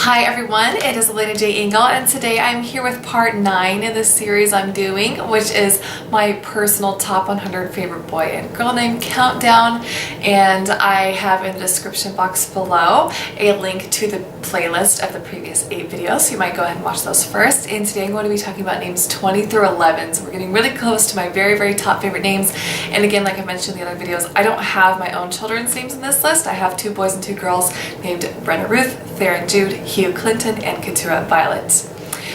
Hi everyone, it is Elena J. Engel, and today I'm here with part 9 in this series I'm doing, which is my personal top 100 favorite boy and girl name countdown. And I have in the description box below a link to the playlist of the previous 8 videos, so you might go ahead and watch those first. And today I'm going to be talking about names 20 through 11, so we're getting really close to my very top favorite names. And again, like I mentioned in the other videos, I don't have my own children's names in this list. I have 2 boys and 2 girls named Brenna Ruth, Theron Jude, Hugh Clinton, and Keturah Violet.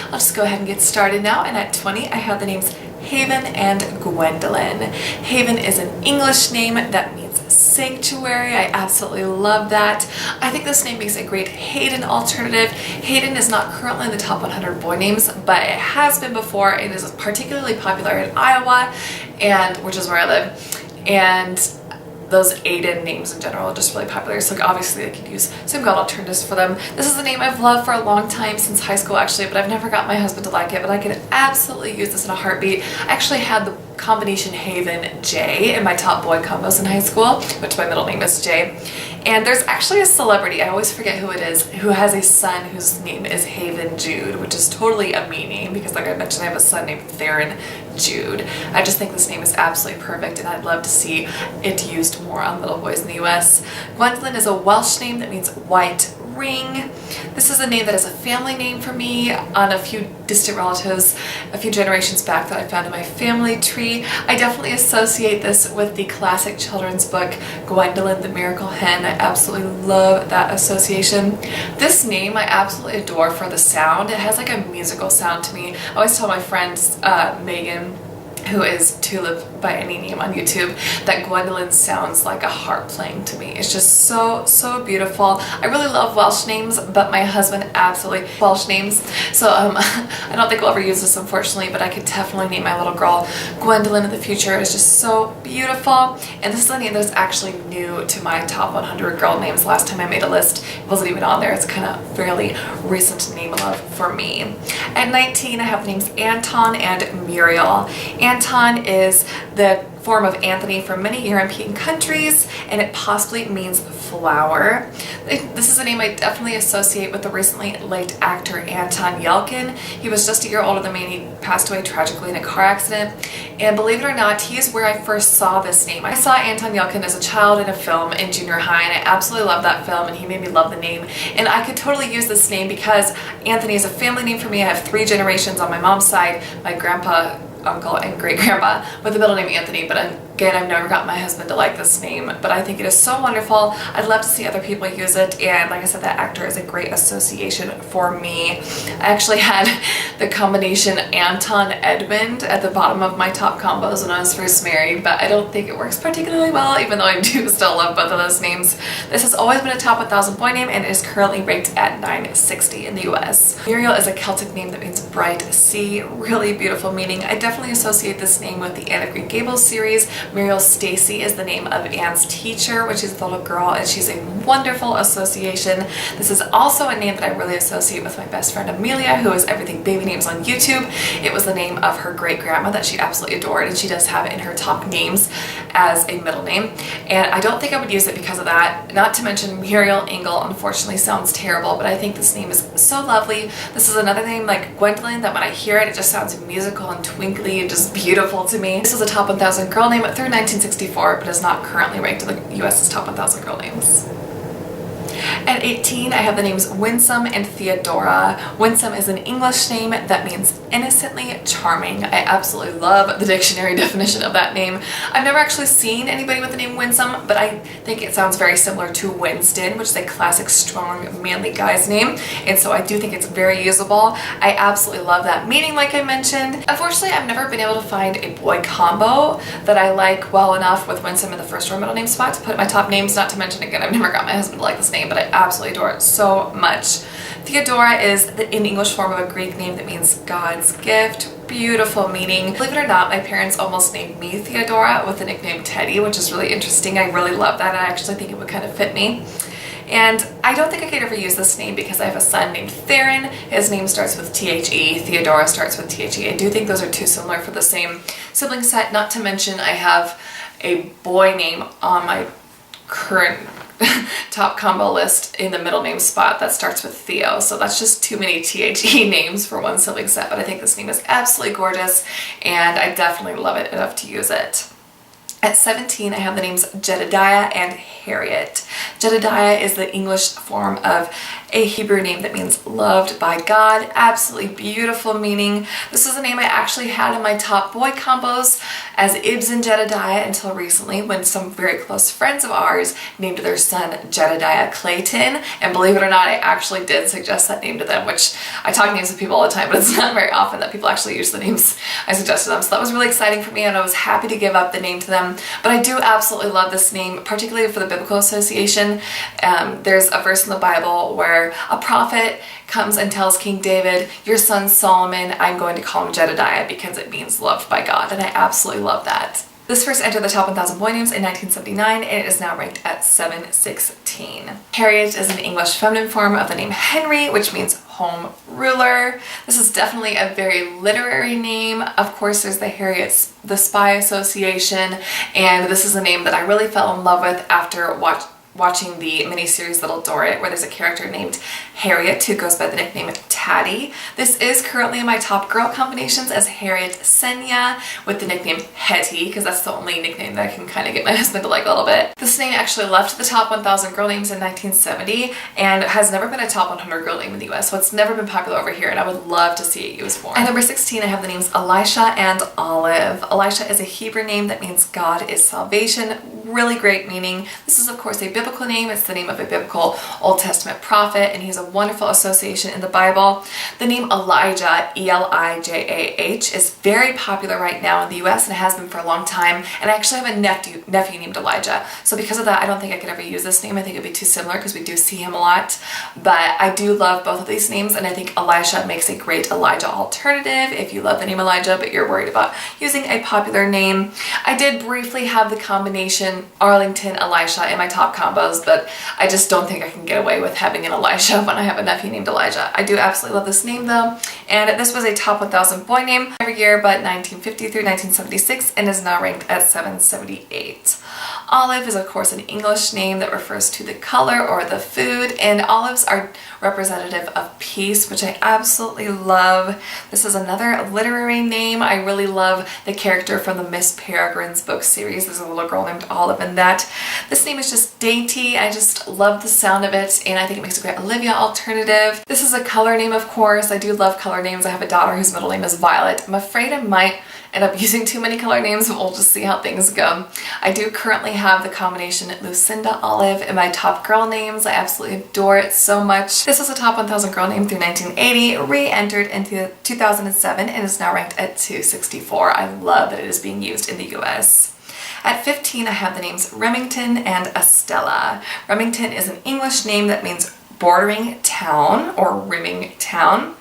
I'll just go ahead and get started now, and at 20 I have the names Hayden and Gwendolyn. Hayden is an English name that means sanctuary. I absolutely love that. I think this name makes a great Hayden alternative. Hayden is not currently in the top 100 boy names, but it has been before and is particularly popular in Iowa, and which is where I live. And those Aiden names in general are just really popular, so obviously I could use some god alternatives for them. This is a name I've loved for a long time, since high school actually, but I've never got my husband to like it, but I could absolutely use this in a heartbeat. I actually had the combination Haven J in my top boy combos in high school, which my middle name is Jay. And there's actually a celebrity, I always forget who it is, who has a son whose name is Haven Jude, which is totally a me name because, like I mentioned, I have a son named Theron Jude. I just think this name is absolutely perfect, and I'd love to see it used more on little boys in the US. Gwendolen is a Welsh name that means white ring. This is a name that is a family name for me on a few distant relatives a few generations back that I found in my family tree. I definitely associate this with the classic children's book Gwendolen the Miracle Hen. I absolutely love that association. This name I absolutely adore for the sound. It has like a musical sound to me. I always tell my friend Megan, who is Tulip by any name on YouTube, that Gwendolen sounds like a harp playing to me. It's just so beautiful. I really love Welsh names, but my husband absolutely Welsh names, so I don't think we'll ever use this, unfortunately, but I could definitely name my little girl Gwendolen in the future. It's just so beautiful. And this is a name that's actually new to my top 100 girl names. Last time I made a list, it wasn't even on there. It's kind of fairly recent name love for me. At 19 I have the names Anton and Muriel. Anton is the form of Anthony from many European countries, and it possibly means flower. This is a name I definitely associate with the recently late actor Anton Yelchin. He was just a year older than me, and he passed away tragically in a car accident. And believe it or not, he is where I first saw this name. I saw Anton Yelchin as a child in a film in junior high, and I absolutely loved that film, and he made me love the name. And I could totally use this name because Anthony is a family name for me. I have 3 generations on my mom's side, my grandpa, uncle, and great-grandpa with the middle name Anthony, but again, I've never got my husband to like this name, but I think it is so wonderful. I'd love to see other people use it, and like I said, that actor is a great association for me. I actually had the combination Anton Edmund at the bottom of my top combos when I was first married, but I don't think it works particularly well, even though I do still love both of those names. This has always been a top 1,000 boy name, and it is currently ranked at 960 in the US. Muriel is a Celtic name that means bright sea, really beautiful meaning. I definitely associate this name with the Anne of Green Gables series. Muriel Stacy is the name of Anne's teacher, which is the little girl, and she's a wonderful association. This is also a name that I really associate with my best friend Amelia, who is Everything Baby Names on YouTube. It was the name of her great-grandma that she absolutely adored, and she does have it in her top names as a middle name. And I don't think I would use it because of that. Not to mention Muriel Engel unfortunately sounds terrible, but I think this name is so lovely. This is another name like Gwendolen that when I hear it, it just sounds musical and twinkly and just beautiful to me. This is a top 1,000 girl name through 1964, but is not currently ranked in the US's top 1,000 girl names. At 18, I have the names Winsome and Theodora. Winsome is an English name that means innocently charming. I absolutely love the dictionary definition of that name. I've never actually seen anybody with the name Winsome, but I think it sounds very similar to Winston, which is a classic, strong, manly guy's name, and so I do think it's very usable. I absolutely love that meaning, like I mentioned. Unfortunately, I've never been able to find a boy combo that I like well enough with Winsome in the first or middle name spot to put my top names, not to mention, again, I've never got my husband to like this name, but I absolutely adore it so much. Theodora is an English form of a Greek name that means God's gift. Beautiful meaning. Believe it or not, my parents almost named me Theodora with the nickname Teddy, which is really interesting. I really love that. I actually think it would kind of fit me. And I don't think I could ever use this name because I have a son named Theron. His name starts with T-H-E. Theodora starts with T-H-E. I do think those are too similar for the same sibling set. Not to mention I have a boy name on my current top combo list in the middle name spot that starts with Theo. So that's just too many THE names for one sibling set, but I think this name is absolutely gorgeous and I definitely love it enough to use it. At 17, I have the names Jedidiah and Harriet. Jedediah is the English form of a Hebrew name that means loved by God. Absolutely beautiful meaning. This is a name I actually had in my top boy combos as Ibs and Jedediah until recently, when some very close friends of ours named their son Jedediah Clayton. And believe it or not, I actually did suggest that name to them, which I talk names with people all the time, but it's not very often that people actually use the names I suggested them. So that was really exciting for me and I was happy to give up the name to them. But I do absolutely love this name, particularly for the biblical association. There's a verse in the Bible where a prophet comes and tells King David, your son Solomon, I'm going to call him Jedediah because it means loved by God, and I absolutely love that. This first entered the top 1,000 boy names in 1979 and it is now ranked at 716. Harriet is an English feminine form of the name Henry, which means home ruler. This is definitely a very literary name. Of course, there's the Harriet the Spy Association, and this is a name that I really fell in love with after watching the miniseries Little Dorrit, where there's a character named Harriet who goes by the nickname Taddy. This is currently in my top girl combinations as Harriet Senya with the nickname Hetty, because that's the only nickname that I can kind of get my husband to like a little bit. This name actually left the top 1,000 girl names in 1970 and has never been a top 100 girl name in the US, so it's never been popular over here and I would love to see it used more. At number 16, I have the names Elisha and Olive. Elisha is a Hebrew name that means God is salvation. Really great meaning. This is of course a biblical name. It's the name of a biblical Old Testament prophet and he's a wonderful association in the Bible. The name Elijah, E-L-I-J-A-H, is very popular right now in the US and it has been for a long time, and I actually have a nephew named Elijah, so because of that I don't think I could ever use this name. I think it'd be too similar because we do see him a lot, but I do love both of these names and I think Elisha makes a great Elijah alternative if you love the name Elijah but you're worried about using a popular name. I did briefly have the combination Arlington Elisha in my top combos, but I just don't think I can get away with having an Elisha when I have a nephew named Elijah. I do absolutely love this name though, and this was a top 1,000 boy name every year but 1950 through 1976 and is now ranked at 778. Olive is of course an English name that refers to the color or the food, and olives are representative of peace, which I absolutely love. This is another literary name. I really love the character from the Miss Peregrine's book series. There's a little girl named Olive in that. This name is just dainty. I just love the sound of it and I think it makes a great Olivia alternative. This is a color name, of course. I do love color names. I have a daughter whose middle name is Violet. I'm afraid I might end up using too many color names, but we'll just see how things go. I do currently have the combination Lucinda Olive in my top girl names. I absolutely adore it so much. This was a top 1,000 girl name through 1980, re-entered into 2007 and is now ranked at 264. I love that it is being used in the US. At 15, I have the names Remington and Estella. Remington is an English name that means bordering town or rimming town.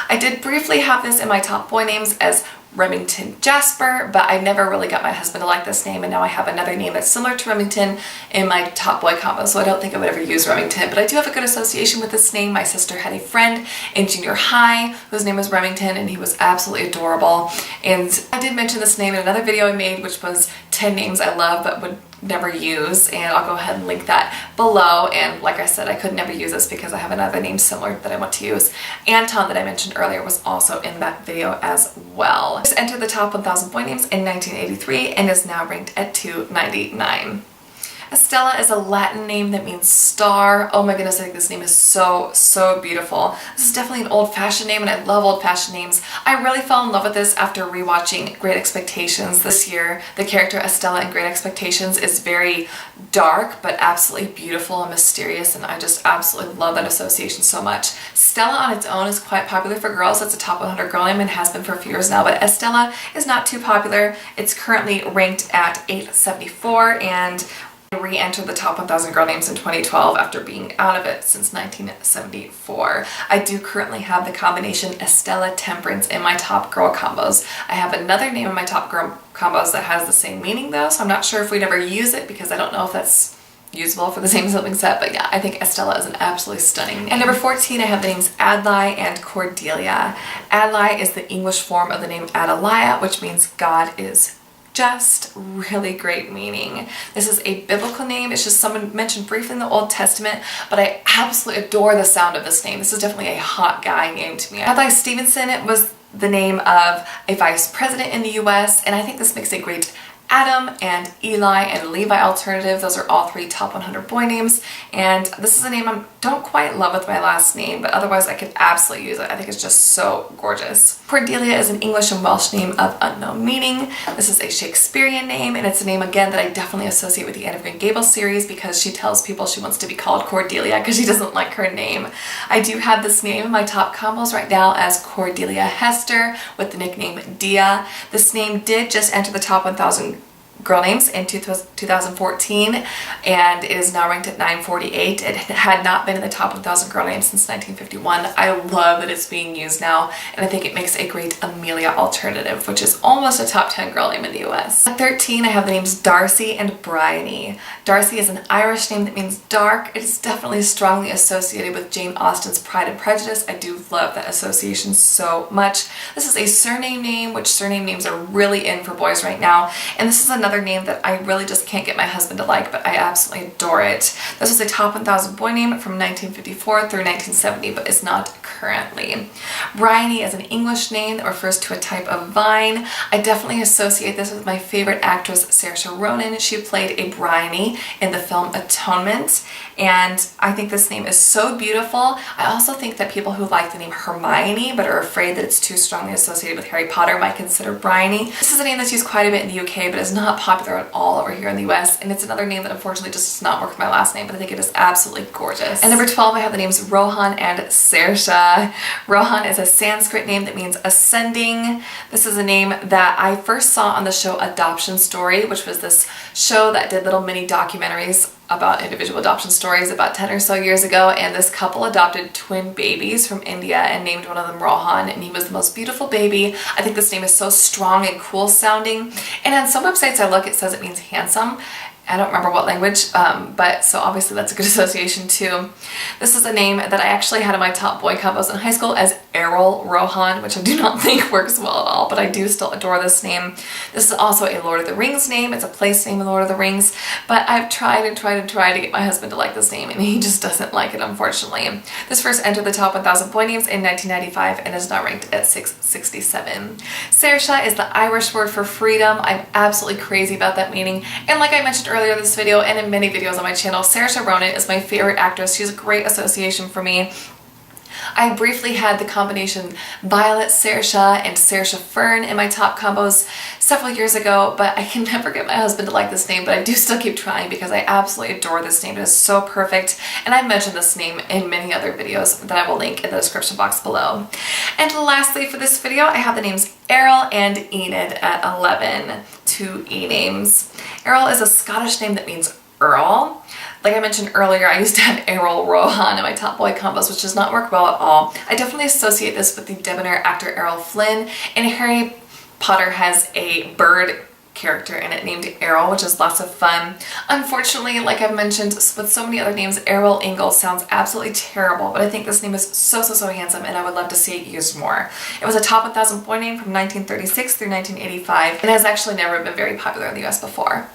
I did briefly have this in my top boy names as Remington Jasper, but I never really got my husband to like this name, and now I have another name that's similar to Remington in my top boy combo, so I don't think I would ever use Remington, but I do have a good association with this name. My sister had a friend in junior high whose name was Remington and he was absolutely adorable, and I did mention this name in another video I made, which was 10 names I love but would never use, and I'll go ahead and link that below. And like I said, I could never use this because I have another name similar that I want to use. Anton, that I mentioned earlier, was also in that video as well. This entered the top 1,000 boy names in 1983 and is now ranked at 299. Estella is a Latin name that means star. Oh my goodness, I think this name is so beautiful. This is definitely an old-fashioned name and I love old-fashioned names. I really fell in love with this after rewatching Great Expectations this year. The character Estella in Great Expectations is very dark but absolutely beautiful and mysterious, and I just absolutely love that association so much. Stella on its own is quite popular for girls. It's a top 100 girl name and has been for a few years now, but Estella is not too popular. It's currently ranked at 874 and re-entered the top 1,000 girl names in 2012 after being out of it since 1974. I do currently have the combination Estella Temperance in my top girl combos. I have another name in my top girl combos that has the same meaning though, so I'm not sure if we'd ever use it because I don't know if that's usable for the same sibling set, but yeah, I think Estella is an absolutely stunning name. At number 14, I have the names Adlai and Cordelia. Adlai is the English form of the name Atalaya, which means God is just really great meaning. This is a biblical name. It's just someone mentioned briefly in the Old Testament, but I absolutely adore the sound of this name. This is definitely a hot guy name to me. Adlai Stevenson was the name of a vice president in the US, and I think this makes a great Adam and Eli and Levi alternative. Those are all 3 top 100 boy names, and this is a name I don't quite love with my last name, but otherwise I could absolutely use it. I think it's just so gorgeous. Cordelia is an English and Welsh name of unknown meaning. This is a Shakespearean name, and it's a name again that I definitely associate with the Anne of Green Gables series because she tells people she wants to be called Cordelia because she doesn't like her name. I do have this name in my top combos right now as Cordelia Hester with the nickname Dia. This name did just enter the top 1,000 girl names in 2014, and it is now ranked at 948. It had not been in the top 1,000 girl names since 1951. I love that it's being used now, and I think it makes a great Amelia alternative, which is almost a top 10 girl name in the US. At 13, I have the names Darcy and Briony. Darcy is an Irish name that means dark. It is definitely strongly associated with Jane Austen's Pride and Prejudice. I do love that association so much. This is a surname name, which surname names are really in for boys right now, and this is another name that I really just can't get my husband to like, but I absolutely adore it. This was a top 1,000 boy name from 1954 through 1970, but is not currently. Briony is an English name that refers to a type of vine. I definitely associate this with my favorite actress, Saoirse Ronan. She played a Briony in the film Atonement, and I think this name is so beautiful. I also think that people who like the name Hermione but are afraid that it's too strongly associated with Harry Potter might consider Briony. This is a name that's used quite a bit in the UK, but is not popular at all over here in the US, and it's another name that unfortunately just does not work with my last name, but I think it is absolutely gorgeous. And number 12, I have the names Rohan and Saoirse. Rohan is a Sanskrit name that means ascending. This is a name that I first saw on the show Adoption Story, which was this show that did little mini documentaries about individual adoption stories about 10 or so years ago, and this couple adopted twin babies from India and named one of them Rohan, and he was the most beautiful baby. I think this name is so strong and cool sounding, and on some websites I look, it says it means handsome. I don't remember what language, but so obviously that's a good association too. This is a name that I actually had in my top boy combos in high school as Errol Rohan, which I do not think works well at all, but I do still adore this name. This is also a Lord of the Rings name. It's a place name in Lord of the Rings, but I've tried and tried and tried to get my husband to like this name, and he just doesn't like it, unfortunately. This first entered the top 1,000 boy names in 1995 and is now ranked at 667. Saoirse is the Irish word for freedom. I'm absolutely crazy about that meaning, and like I mentioned earlier in this video and in many videos on my channel, Saoirse Ronan is my favorite actress. She's a great association for me. I briefly had the combination Violet Saoirse and Saoirse Fern in my top combos several years ago, but I can never get my husband to like this name, but I do still keep trying because I absolutely adore this name. It is so perfect, and I've mentioned this name in many other videos that I will link in the description box below. And lastly for this video, I have the names Errol and Enid at 11, 2 E names. Errol is a Scottish name that means Earl. Like I mentioned earlier, I used to have Errol Rohan in my top boy combos, which does not work well at all. I definitely associate this with the debonair actor Errol Flynn, and Harry Potter has a bird character in it named Errol, which is lots of fun. Unfortunately, like I've mentioned with so many other names, Errol Ingalls sounds absolutely terrible, but I think this name is so handsome, and I would love to see it used more. It was a top 1,000 boy name from 1936 through 1985, and has actually never been very popular in the US before.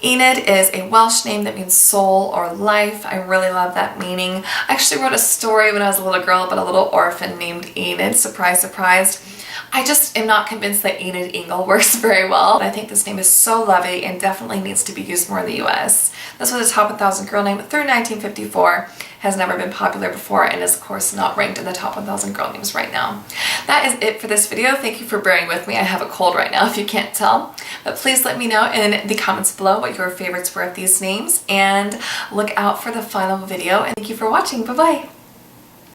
Enid is a Welsh name that means soul or life. I really love that meaning. I actually wrote a story when I was a little girl about a little orphan named Enid. Surprise, surprise. I just am not convinced that Enid Ingle works very well. I think this name is so lovely and definitely needs to be used more in the US. This was a top 1,000 girl name through 1954, has never been popular before, and is of course not ranked in the top 1,000 girl names right now. That is it for this video. Thank you for bearing with me. I have a cold right now if you can't tell, but please let me know in the comments below what your favorites were of these names, and look out for the final video, and thank you for watching. Bye bye.